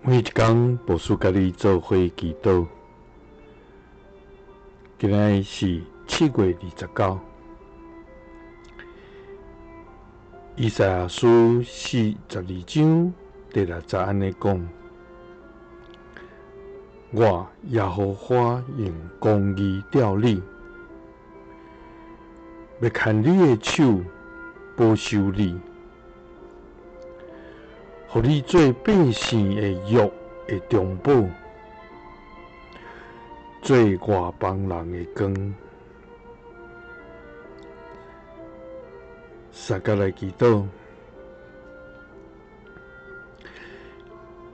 每一天，无事甲你做伙祈祷。今仔是7月29，以赛亚书42章第6节安尼讲：我耶和华用公义调你，要牵你的手，保守你，互你做百姓的约的中保，做外邦人的光。三甲来祈祷，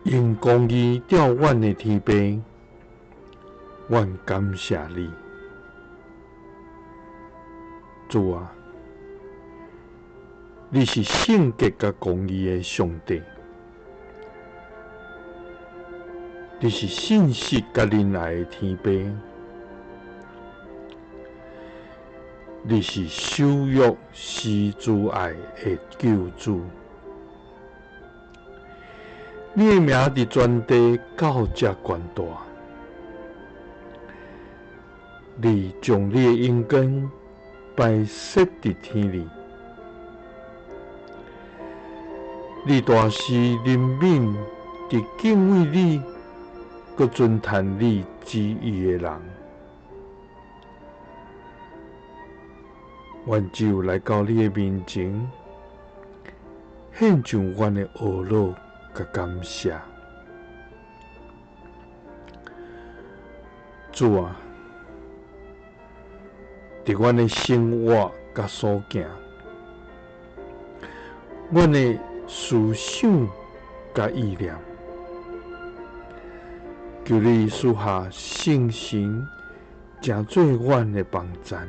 用公义调阮的天父，阮感谢你，主啊，你是圣洁甲公义的上帝，你是信实甲仁爱的天父，你是守约施慈爱的救主。你的名伫全地到这悬大，你将你的阴光摆设伫天里，你大是人民伫敬畏你，佮尊叹你旨意的人。阮只有来到你的面前，献上阮的懊恼甲感谢。主啊，伫阮的生活甲所行，阮的思想甲意念，求你赐下圣神，成做阮的帮赞，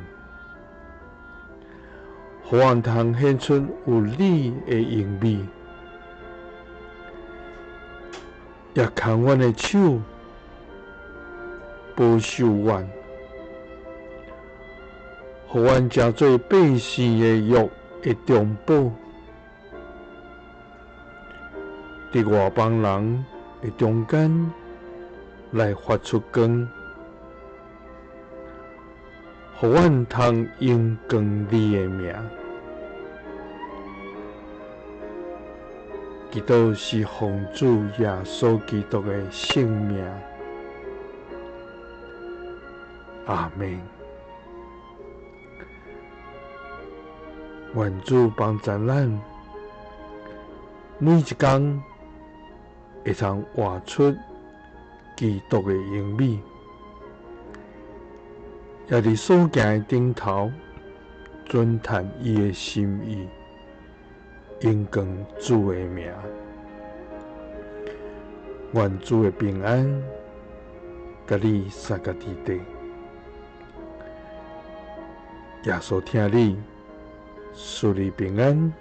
互阮通献出有你的荣美，也牵阮的手，保守阮，互阮成做百姓的约的中保，伫外邦人的中间来发出光，互阮通荣光你的名。祈祷是奉主耶稣基督的圣名，阿们。愿主帮助咱，每一天会通活出基督的荣美，也伫所行的顶头尊叹伊的心意，荣光主的名。愿主的平安，甲你三个伫地。耶稣听你，赐你平安。